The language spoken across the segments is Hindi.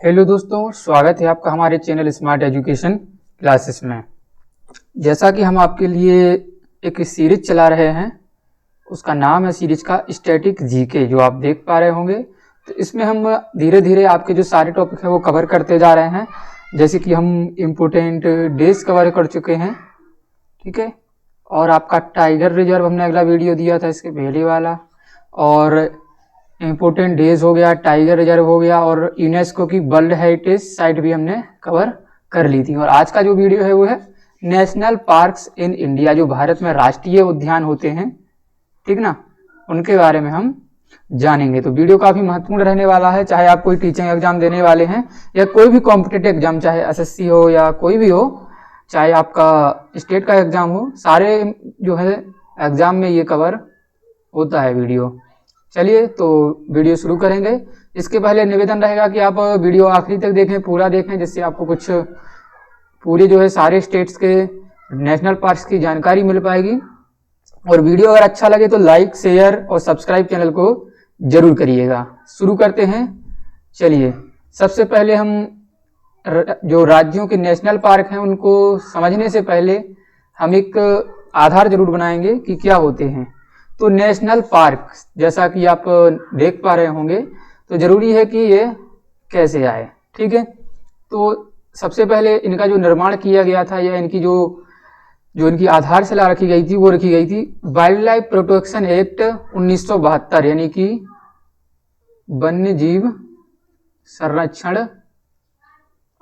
हेलो दोस्तों, स्वागत है आपका हमारे चैनल स्मार्ट एजुकेशन क्लासेस में। जैसा कि हम आपके लिए एक सीरीज चला रहे हैं, उसका नाम है सीरीज का स्टैटिक जीके, जो आप देख पा रहे होंगे। तो इसमें हम धीरे धीरे आपके जो सारे टॉपिक हैं वो कवर करते जा रहे हैं। जैसे कि हम इम्पोर्टेंट डेज कवर कर चुके हैं, ठीक है। और आपका टाइगर रिजर्व हमने अगला वीडियो दिया था इसके पहले वाला, और इम्पोर्टेंट डेज हो गया, टाइगर रिजर्व हो गया, और यूनेस्को की वर्ल्ड हेरिटेज साइट भी हमने कवर कर ली थी। और आज का जो वीडियो है वो है नेशनल पार्क्स इन इंडिया, जो भारत में राष्ट्रीय उद्यान होते हैं, ठीक ना, उनके बारे में हम जानेंगे। तो वीडियो काफी महत्वपूर्ण रहने वाला है। चाहे आप कोई टीचिंग एग्जाम देने वाले हैं या कोई भी कॉम्पिटिटिव एग्जाम, चाहे एसएससी हो या कोई भी हो, चाहे आपका स्टेट का एग्जाम हो, सारे जो है एग्जाम में ये कवर होता है वीडियो। चलिए तो वीडियो शुरू करेंगे। इसके पहले निवेदन रहेगा कि आप वीडियो आखिरी तक देखें, पूरा देखें, जिससे आपको कुछ पूरे जो है सारे स्टेट्स के नेशनल पार्क्स की जानकारी मिल पाएगी। और वीडियो अगर अच्छा लगे तो लाइक, शेयर और सब्सक्राइब चैनल को जरूर करिएगा। शुरू करते हैं। चलिए, सबसे पहले हम जो राज्यों के नेशनल पार्क हैं उनको समझने से पहले हम एक आधार जरूर बनाएंगे कि क्या होते हैं। तो नेशनल पार्क जैसा कि आप देख पा रहे होंगे, तो जरूरी है कि ये कैसे आए, ठीक है। तो सबसे पहले इनका जो निर्माण किया गया था, या इनकी जो इनकी आधारशिला रखी गई थी, वो रखी गई थी वाइल्ड लाइफ प्रोटेक्शन एक्ट 1972, यानी कि वन्य जीव संरक्षण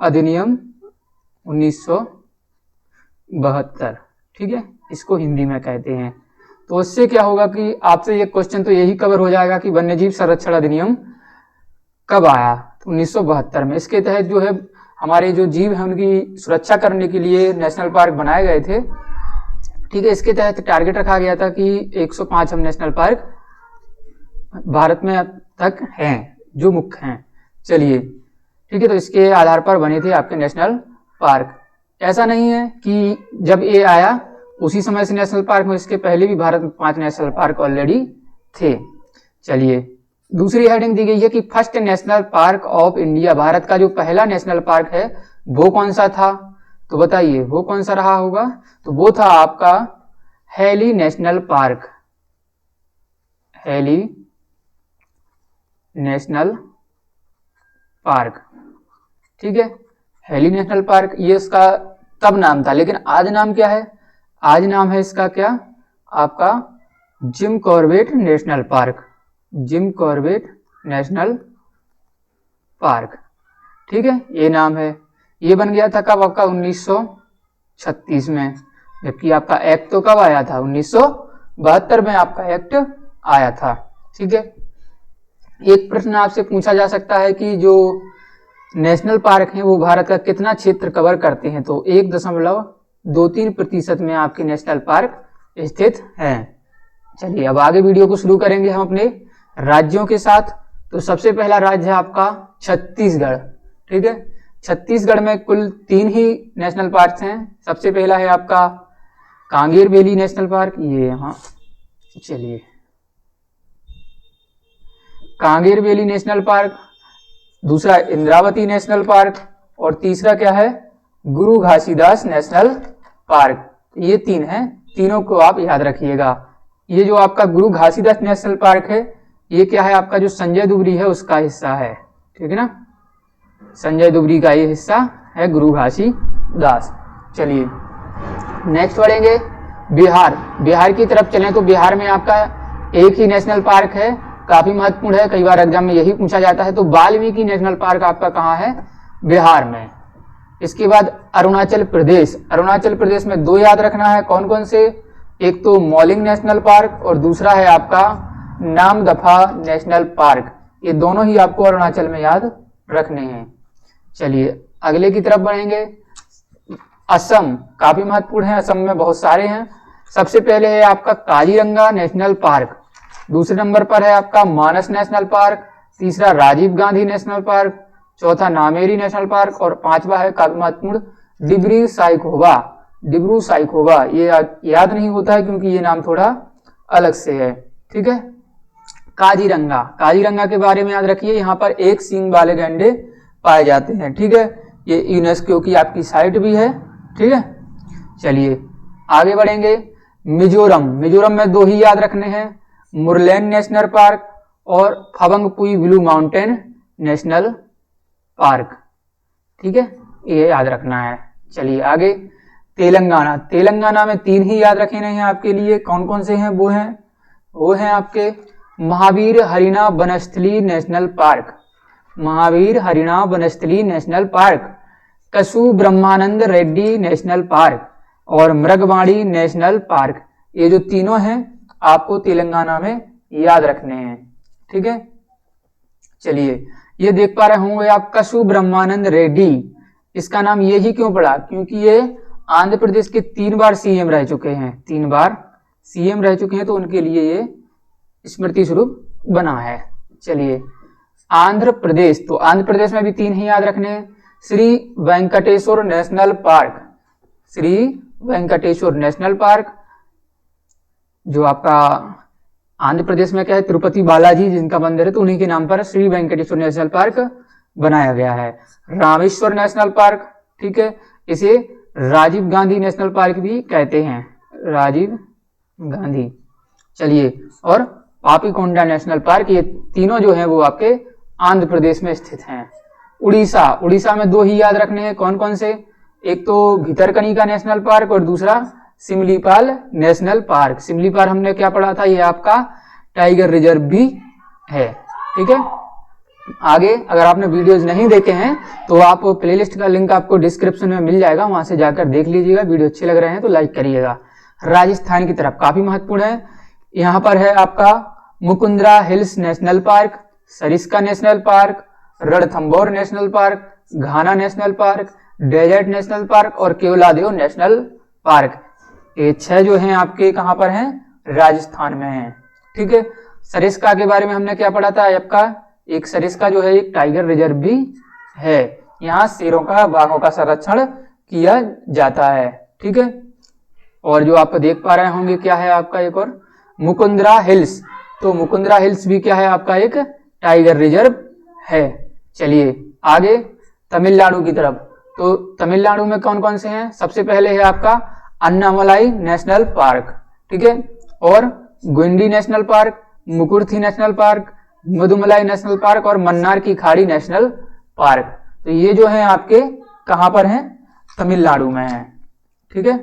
अधिनियम 1972, ठीक है, इसको हिंदी में कहते हैं। तो उससे क्या होगा कि आपसे ये क्वेश्चन तो यही कवर हो जाएगा कि वन्यजीव संरक्षण अधिनियम कब आया, तो 1972 में। इसके तहत जो है हमारे जो जीव हैं उनकी सुरक्षा करने के लिए नेशनल पार्क बनाए गए थे, ठीक है। इसके तहत टारगेट रखा गया था कि 105 हम नेशनल पार्क भारत में अब तक हैं, जो मुख्य हैं। चलिए, ठीक है, तो इसके आधार पर बने थे आपके नेशनल पार्क। ऐसा नहीं है कि जब ये आया उसी समय से नेशनल पार्क में, इसके पहले भी भारत में 5 नेशनल पार्क ऑलरेडी थे। चलिए, दूसरी हेडिंग दी गई है कि first national park of India, Bharat का जो पहला नेशनल पार्क है वो कौन सा था, तो बताइए वो कौन सा रहा होगा। तो वो था आपका Hailey National Park, Hailey National park, ठीक है। हैली नेशनल पार्क ये इसका तब नाम था, लेकिन आज नाम क्या है? आज नाम है इसका क्या, आपका Jim Corbett national park, Jim Corbett national park, ठीक है, ये नाम है। ये बन गया था कब? आपका 1936 में। जबकि आपका एक्ट तो कब आया था? 1972 में आपका एक्ट आया था, ठीक है। एक प्रश्न आपसे पूछा जा सकता है कि जो नेशनल पार्क हैं वो भारत का कितना क्षेत्र कवर करते हैं, तो 1.23% में आपके नेशनल पार्क स्थित हैं। चलिए, अब आगे वीडियो को शुरू करेंगे हम अपने राज्यों के साथ। तो सबसे पहला राज्य है आपका छत्तीसगढ़, ठीक है। छत्तीसगढ़ में कुल 3 ही नेशनल पार्क हैं। सबसे पहला है आपका कांगेर वैली नेशनल पार्क, ये यहाँ, चलिए, कांगेर वैली नेशनल पार्क। दूसरा इंद्रावती नेशनल पार्क, और तीसरा क्या है? गुरु घासीदास नेशनल पार्क। ये 3 हैं, तीनों को आप याद रखिएगा। ये जो आपका गुरु घासीदास नेशनल पार्क है, ये क्या है? आपका जो संजय दुबरी है उसका हिस्सा है, ठीक है ना, संजय दुबरी का ये हिस्सा है गुरु घासीदास। चलिए, नेक्स्ट बढ़ेंगे बिहार। बिहार की तरफ चलें तो बिहार में आपका एक ही नेशनल पार्क है, काफी महत्वपूर्ण है, कई बार एग्जाम में यही पूछा जाता है। तो वाल्मीकि नेशनल पार्क आपका कहाँ है? बिहार में। इसके बाद अरुणाचल प्रदेश। अरुणाचल प्रदेश में 2 याद रखना है, कौन कौन से? एक तो मौलिंग नेशनल पार्क, और दूसरा है आपका नामदफा नेशनल पार्क। ये दोनों ही आपको अरुणाचल में याद रखने हैं। चलिए, अगले की तरफ बढ़ेंगे। असम काफी महत्वपूर्ण है, असम में बहुत सारे हैं। सबसे पहले है आपका काजीरंगा नेशनल पार्क, दूसरे नंबर पर है आपका मानस नेशनल पार्क, तीसरा राजीव गांधी नेशनल पार्क, चौथा नामेरी नेशनल पार्क, और 5वां है काफी महत्वपूर्ण डिब्रू साइखोवा। डिब्रू साइखोवा ये याद नहीं होता है क्योंकि ये नाम थोड़ा अलग से है, ठीक है। काजीरंगा, काजीरंगा के बारे में याद रखिए, यहाँ पर एक सींग वाले गैंडे पाए जाते हैं। ठीक है, ये यूनेस्को की आपकी साइट भी है। ठीक है, चलिए आगे बढ़ेंगे। मिजोरम, मिजोरम में 2 ही याद रखने हैं, मुरलेन नेशनल पार्क और फबंगपुई ब्लू माउंटेन नेशनल पार्क। ठीक है, ये याद रखना है। चलिए आगे। तेलंगाना, तेलंगाना में 3 ही याद रखने हैं आपके लिए। कौन कौन से हैं? वो हैं आपके महावीर हरिना बनस्थली नेशनल पार्क, महावीर हरिना बनस्थली नेशनल पार्क, कसु ब्रह्मानंद रेड्डी नेशनल पार्क और मृगवाड़ी नेशनल पार्क। ये जो तीनों हैं आपको तेलंगाना में याद रखने हैं। ठीक है, चलिए ये देख पा रहे होंगे आप कसु ब्रह्मानंद रेड्डी। इसका नाम ये ही क्यों पड़ा? क्योंकि ये आंध्र प्रदेश के 3 बार सीएम रह चुके हैं, 3 बार सीएम रह चुके हैं, तो उनके लिए ये स्मृति स्वरूप बना है। चलिए आंध्र प्रदेश, तो आंध्र प्रदेश में भी 3 ही याद रखने हैं। Shri Venkateswara National Park, Shri Venkateswara National Park, जो आपका आंध्र प्रदेश में क्या है, तिरुपति बालाजी जिनका मंदिर है, तो उन्हीं के नाम पर श्री वेंकटेश्वर नेशनल पार्क बनाया गया है। रामेश्वर नेशनल पार्क, ठीक है, इसे राजीव गांधी नेशनल पार्क भी कहते हैं, राजीव गांधी। चलिए, और पापीकोंडा नेशनल पार्क, ये तीनों जो हैं वो आपके आंध्र प्रदेश में स्थित हैं। उड़ीसा, उड़ीसा में 2 ही याद रखने हैं। कौन कौन से? एक तो भितरकनिका नेशनल पार्क और दूसरा सिमलीपाल नेशनल पार्क। सिमलीपाल हमने क्या पढ़ा था, ये आपका टाइगर रिजर्व भी है। ठीक है, आगे अगर आपने वीडियोज नहीं देखे हैं तो आप प्लेलिस्ट का लिंक आपको डिस्क्रिप्शन में मिल जाएगा, वहां से जाकर देख लीजिएगा। वीडियो अच्छे लग रहे हैं तो लाइक करिएगा। राजस्थान की तरफ काफी महत्वपूर्ण है, यहाँ पर है आपका Mukundra hills national park, Sariska national park, Ranthambore national park, Ghana national park, desert national park और केवलादेव नेशनल पार्क। ये 6 जो हैं आपके कहां पर हैं? राजस्थान में हैं। ठीक है, सरिस्का के बारे में हमने क्या पढ़ा था? आपका एक सरिस्का जो है एक टाइगर रिजर्व भी है, यहाँ शेरों का, बाघों का संरक्षण किया जाता है। ठीक है, और जो आप देख पा रहे होंगे क्या है आपका एक और मुकुंदरा हिल्स, तो मुकुंदरा हिल्स भी क्या है आपका एक टाइगर रिजर्व है। चलिए आगे तमिलनाडु की तरफ, तो तमिलनाडु में कौन कौन से हैं? सबसे पहले है आपका अन्नामलाई नेशनल पार्क, ठीक है, और गुंडी national park, Mukurthi national park, Mudumalai national park और मन्नार की खाड़ी नेशनल पार्क। तो ये जो है आपके कहां पर हैं? तमिलनाडु में है। ठीक है,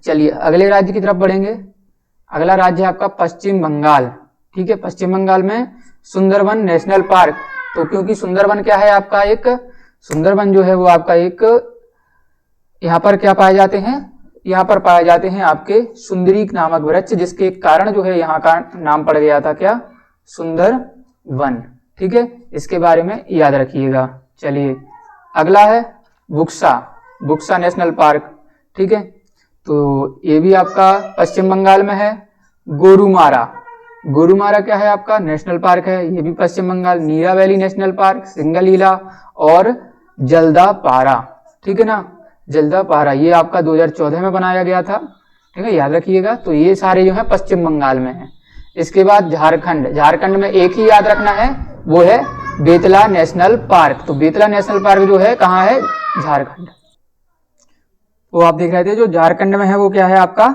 चलिए अगले राज्य की तरफ बढ़ेंगे। अगला राज्य है आपका पश्चिम बंगाल। ठीक है, पश्चिम बंगाल में सुंदरबन नेशनल पार्क, तो क्योंकि सुंदरबन क्या है आपका एक, सुंदरबन जो है वो आपका एक, यहाँ पर क्या पाए जाते हैं? यहाँ पर पाए जाते हैं आपके सुंदरी नामक वृक्ष, जिसके कारण जो है यहाँ का नाम पड़ गया था क्या? सुंदरबन। ठीक है, इसके बारे में याद रखिएगा। चलिए अगला है बुक्सा, बुक्सा नेशनल पार्क। ठीक है, तो ये भी आपका पश्चिम बंगाल में है। गोरुमारा, गोरुमारा क्या है आपका? नेशनल पार्क है, ये भी पश्चिम बंगाल। नीरा वैली नेशनल पार्क, सिंगलीला और जल्दापारा। ठीक है ना, जल्दापारा ये आपका 2014 में बनाया गया था। ठीक है, याद रखिएगा। तो ये सारे जो है पश्चिम बंगाल में है। इसके बाद झारखंड, झारखंड में एक ही याद रखना है, वो है बेतला नेशनल पार्क। तो बेतला नेशनल पार्क जो है कहाँ है? झारखंड। तो आप देख रहे थे जो झारखंड में है वो क्या है आपका?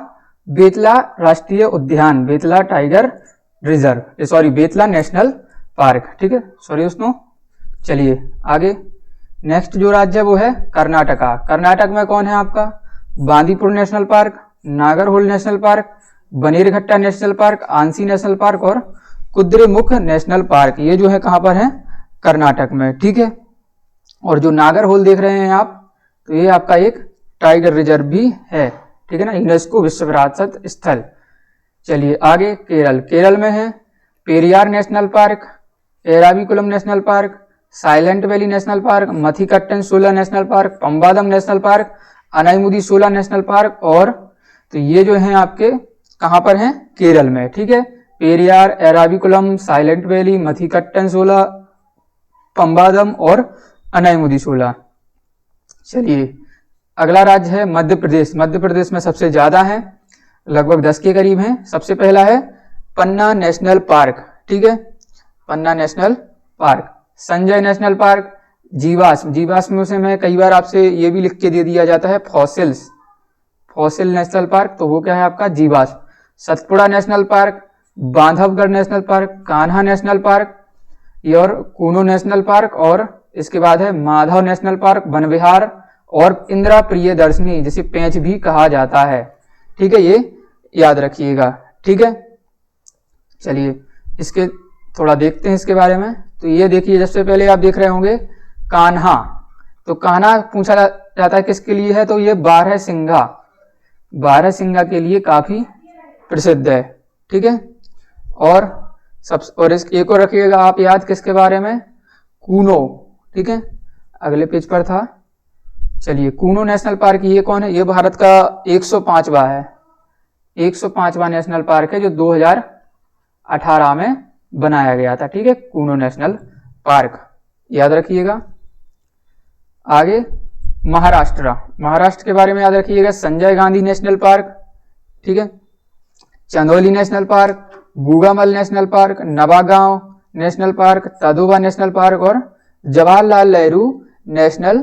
बेतला राष्ट्रीय उद्यान, Betla tiger reserve, sorry Betla national park. ठीक है, सॉरी दोस्तों। चलिए आगे नेक्स्ट जो राज्य है वो है कर्नाटका। कर्नाटक में कौन है आपका? Bandipur national park, Nagarhole national park, Bannerghatta national park, ANSI national park और कुद्रेमुख नेशनल पार्क। ये जो है कहां पर है? कर्नाटक में। ठीक है, और जो नागरहोल देख रहे हैं आप, तो ये आपका एक टाइगर रिजर्व भी है। ठीक है ना, यूनेस्को विश्व विरासत स्थल। चलिए आगे केरल, केरल में है Periyar national park, Eravikulam national park, Silent Valley national park, Mathikettan Shola national park, Pambadum national park, Anamudi Shola national park और, तो ये जो है आपके कहां पर हैं? केरल में। ठीक है, पेरियार, एराविकुलम, साइलेंट वैली, मथिकट्टन शोला, पंबादम और अनाईमुदी शोला। चलिए अगला राज्य है मध्य प्रदेश। मध्य प्रदेश में सबसे ज्यादा है, लगभग 10 के करीब हैं। सबसे पहला है पन्ना नेशनल पार्क। ठीक है, Panna national park, Sanjay national park, जीवाश्म, जीवाश्म से में कई बार आपसे ये भी लिख के दे दिया जाता है फॉसिल्स, फॉसिल नेशनल पार्क, तो वो क्या है आपका जीवाश्म। Satpura national park, Bandhavgarh national park, Kanha national park और कूनो नेशनल पार्क, और इसके बाद है माधव नेशनल पार्क, वन विहार और इंदिरा प्रियदर्शनी जिसे पेंच भी कहा जाता है। ठीक है, ये याद रखिएगा। ठीक है, चलिए इसके थोड़ा देखते हैं इसके बारे में। तो ये देखिए, सबसे पहले आप देख रहे होंगे कान्हा, तो कान्हा पूछा जाता है किसके लिए है, तो ये बारहसिंघा, बारहसिंघा के लिए काफी प्रसिद्ध है। ठीक है, और इस एक और रखिएगा आप याद किसके बारे में, कूनो। ठीक है, अगले पेज पर था। चलिए, कूनो नेशनल पार्क ये कौन है, ये भारत का 105वां है, 105वां नेशनल पार्क है जो 2018 में बनाया गया था। ठीक है, कूनो नेशनल पार्क याद रखिएगा। आगे महाराष्ट्र, महाराष्ट्र के बारे में याद रखिएगा, संजय गांधी नेशनल पार्क, ठीक है, Chandoli National Park, Gugamal National Park, Navegaon National Park, Tadoba National park और जवाहरलाल नेहरू नेशनल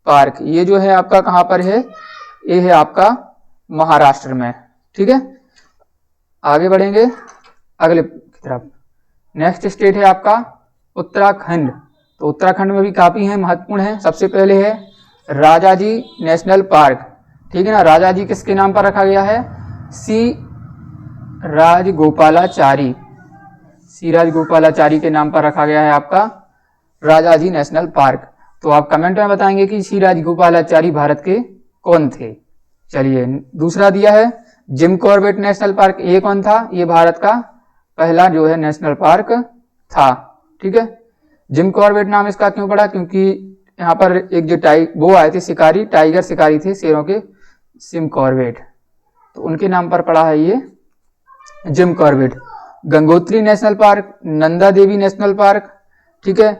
पार्क। ये जो है आपका कहां पर है, ये है आपका महाराष्ट्र में। ठीक है, आगे बढ़ेंगे अगले की तरफ। नेक्स्ट स्टेट है आपका उत्तराखंड, तो उत्तराखंड में भी काफी है, महत्वपूर्ण है। सबसे पहले है राजाजी नेशनल पार्क। ठीक है ना, राजाजी किसके नाम पर रखा गया है, सी राजगोपालाचारी, सी राजगोपालाचारी के नाम पर रखा गया है आपका राजाजी नेशनल पार्क। तो आप कमेंट में बताएंगे कि सी राजगोपालाचारी भारत के कौन थे। चलिए, दूसरा दिया है जिम कॉर्बेट नेशनल पार्क, ये कौन था, ये भारत का पहला जो है नेशनल पार्क था। ठीक है, जिम कॉर्बेट नाम इसका क्यों पड़ा, क्योंकि यहाँ पर एक जो वो आए थे शिकारी, टाइगर शिकारी थे शेरों के, जिम कॉर्बेट, तो उनके नाम पर पड़ा है ये Jim Corbett. Gangotri national park, Nanda Devi national park, ठीक है,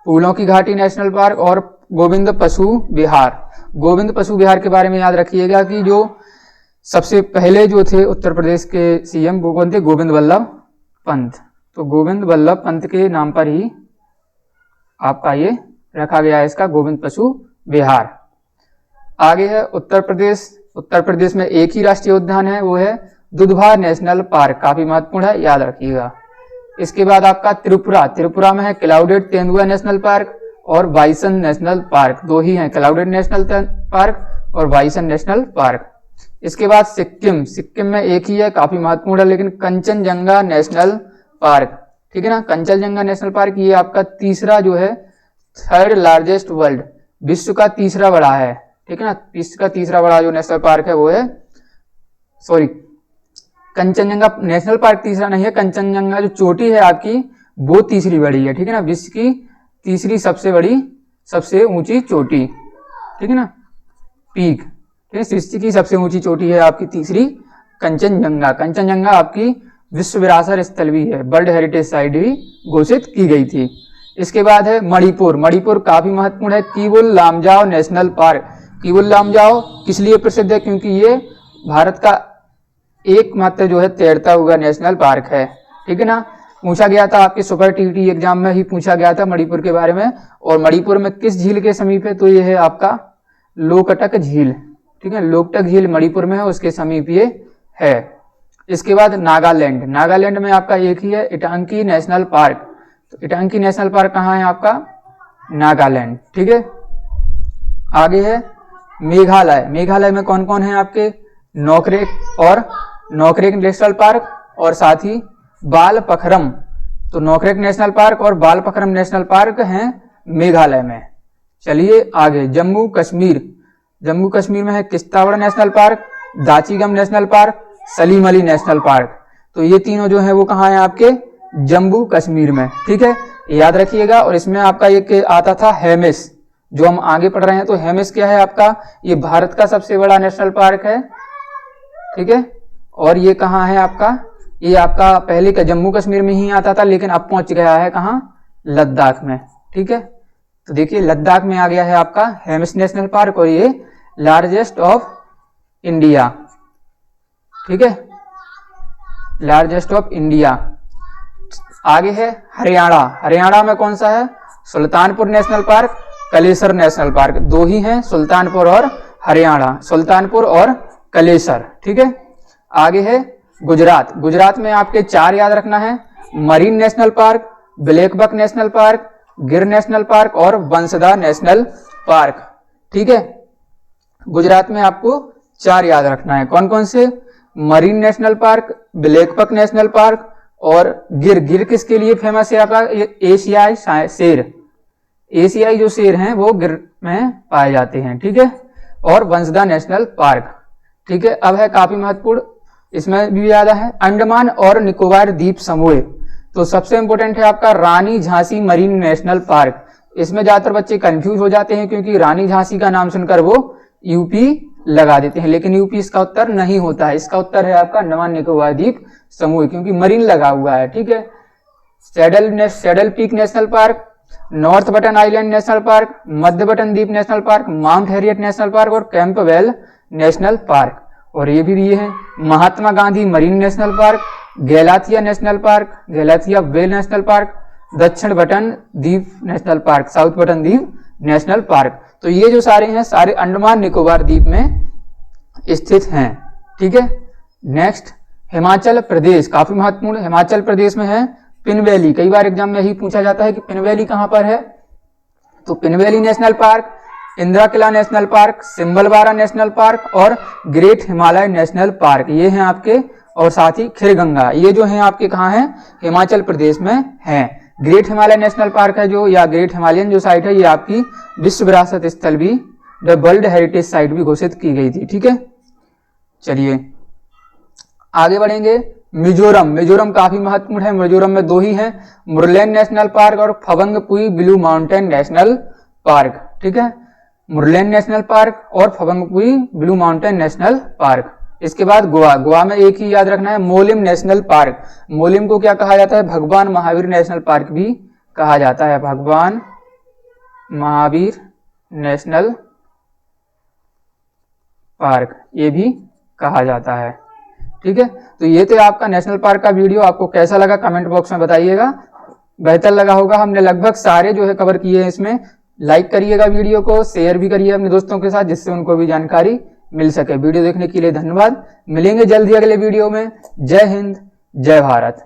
फूलों की घाटी नेशनल पार्क और गोविंद पशु विहार। गोविंद पशु विहार के बारे में याद रखिएगा कि जो सबसे पहले जो थे उत्तर प्रदेश के सीएम वो कौन थे, गोविंद वल्लभ पंत, तो गोविंद वल्लभ पंत के नाम पर ही आपका ये रखा गया है इसका गोविंद पशु विहार। आगे है उत्तर प्रदेश, उत्तर प्रदेश में एक ही राष्ट्रीय उद्यान है, वो है दुधवा नेशनल पार्क, काफी महत्वपूर्ण है, याद रखिएगा। इसके बाद आपका त्रिपुरा, त्रिपुरा में है क्लाउडेड तेंदुआ नेशनल पार्क और बाइसन नेशनल पार्क, दो ही हैं, क्लाउडेड नेशनल पार्क और बाइसन नेशनल पार्क। इसके बाद सिक्किम, सिक्किम में एक ही है, काफी महत्वपूर्ण है, लेकिन कंचनजंगा नेशनल पार्क, ठीक है ना, कंचनजंगा नेशनल पार्क ये आपका तीसरा जो है, थर्ड लार्जेस्ट वर्ल्ड, विश्व का तीसरा बड़ा है, ठीक है ना, विश्व का तीसरा बड़ा जो नेशनल पार्क है वो है, सॉरी कंचनजंगा नेशनल पार्क तीसरा नहीं है, कंचनजंगा जो चोटी है आपकी वो तीसरी बड़ी है, ठीक है ना, विश्व की तीसरी सबसे बड़ी सबसे ऊंची चोटी, ठीक है ना, पीक, ठीक है, विश्व की सबसे ऊंची चोटी है आपकी तीसरी कंचनजंगा। कंचनजंगा आपकी विश्व विरासत स्थल भी है, वर्ल्ड हेरिटेज साइट भी घोषित की गई थी। इसके बाद है मणिपुर, मणिपुर काफी महत्वपूर्ण है, किवुल लामजाओ नेशनल पार्क। किवुल लामजाओ किस लिए प्रसिद्ध है, क्योंकि ये भारत का एकमात्र जो है तैरता हुआ नेशनल पार्क है, ठीक है ना। पूछा गया था आपके सुपर टीटी एग्जाम में ही पूछा गया था मणिपुर के बारे में, और मणिपुर में किस झील के समीप है, तो ये है आपका लोकटक झील, ठीक है, लोकटक झील मणिपुर में है, उसके समीप ये है। इसके बाद नागालैंड, नागालैंड में आपका एक ही है इटांकी नेशनल पार्क, तो इटांकी नेशनल पार्क कहाँ है आपका, नागालैंड, ठीक है। आगे है मेघालय, मेघालय में कौन कौन है आपके, नोकरेक और नोकरेक नेशनल पार्क और साथ ही बालपखरम, तो नोकरेक नेशनल पार्क और बालपखरम नेशनल पार्क हैं मेघालय में। चलिए आगे जम्मू कश्मीर, जम्मू कश्मीर में है Kishtwar national park, Dachigam national park, Salim Ali national park, तो ये तीनों जो है वो कहाँ है आपके जम्मू कश्मीर में, ठीक है, याद रखिएगा। और इसमें आपका एक आता था हेमिस, जो हम आगे पढ़ रहे हैं, तो हेमिस क्या है आपका, ये भारत का सबसे बड़ा नेशनल पार्क है, ठीक है, और ये कहाँ है आपका, ये आपका पहले का जम्मू कश्मीर में ही आता था, लेकिन अब पहुंच गया है कहाँ, लद्दाख में, ठीक है। तो देखिए लद्दाख में आ गया है आपका हेमिस नेशनल पार्क, और ये लार्जेस्ट ऑफ इंडिया, ठीक है, लार्जेस्ट ऑफ इंडिया। आगे है हरियाणा, हरियाणा में कौन सा है, Sultanpur national park, Kalesar national park, दो ही हैं, सुल्तानपुर और हरियाणा, सुल्तानपुर और कलेसर। ठीक है, आगे है गुजरात। गुजरात में आपके 4 याद रखना है, marine national park, blackbuck national park, गिर नेशनल पार्क और बंसदा नेशनल पार्क। ठीक है, गुजरात में आपको 4 याद रखना है, कौन कौन से, marine national park, blackbuck national park और गिर। गिर किसके लिए फेमस है आपका, एशियाई शेर, एशियाई जो शेर हैं वो गिर में पाए जाते हैं। ठीक है, और बंसदा नेशनल पार्क। ठीक है, अब है काफी महत्वपूर्ण, इसमें भी याद है, अंडमान और निकोबार द्वीप समूह। तो सबसे इंपॉर्टेंट है आपका रानी झांसी मरीन नेशनल पार्क। इसमें ज्यादातर बच्चे कंफ्यूज हो जाते हैं क्योंकि रानी झांसी का नाम सुनकर वो यूपी लगा देते हैं, लेकिन यूपी इसका उत्तर नहीं होता है। इसका उत्तर है आपका अंडमान निकोबार द्वीप समूह, क्योंकि मरीन लगा हुआ है। ठीक है, Saddle Peak national park, North Button Island national park, मध्य बटन द्वीप national park, Mount Harriet national park और कैंपबेल नेशनल पार्क। और ये भी दिए हैं Mahatma Gandhi marine national park, Galathea national park, Galathea whale national park, दक्षिण बटन द्वीप नेशनल पार्क, साउथ बटन द्वीप नेशनल पार्क। तो ये जो सारे हैं सारे अंडमान निकोबार द्वीप में स्थित हैं। ठीक है, नेक्स्ट हिमाचल प्रदेश, काफी महत्वपूर्ण, हिमाचल प्रदेश में है पिनवैली। कई बार एग्जाम में यही पूछा जाता है कि पिनवैली कहां पर है, तो पिनवैली नेशनल पार्क, इंदिरा किला national park, Simbalbara national park और ग्रेट हिमालय नेशनल पार्क, ये हैं आपके। और साथ ही खीरगंगा, ये जो हैं आपके कहाँ हैं, हिमाचल प्रदेश में हैं। ग्रेट हिमालय नेशनल पार्क है जो, या ग्रेट हिमालयन जो साइट है, ये आपकी विश्व विरासत स्थल भी, वर्ल्ड हेरिटेज साइट भी घोषित की गई थी। ठीक है, चलिए आगे बढ़ेंगे। मिजोरम, मिजोरम काफी महत्वपूर्ण है। मिजोरम में 2 ही हैं, मुरलेन नेशनल पार्क और फबंगपुई ब्लू माउंटेन नेशनल पार्क। ठीक है, मुरलेन नेशनल पार्क और फबंगपुई ब्लू माउंटेन नेशनल पार्क। इसके बाद गोवा, गोवा में एक ही याद रखना है, मोलिम नेशनल पार्क। मोलिम को क्या कहा जाता है, भगवान महावीर नेशनल पार्क भी कहा जाता है, भगवान महावीर नेशनल पार्क ये भी कहा जाता है। ठीक है, तो ये थे आपका नेशनल पार्क का वीडियो। आपको कैसा लगा कमेंट बॉक्स में बताइएगा, बेहतर लगा होगा, हमने लगभग सारे जो है कवर किए हैं इसमें। लाइक करिएगा वीडियो को, शेयर भी करिए अपने दोस्तों के साथ, जिससे उनको भी जानकारी मिल सके। वीडियो देखने के लिए धन्यवाद, मिलेंगे जल्द ही अगले वीडियो में। जय हिंद, जय भारत।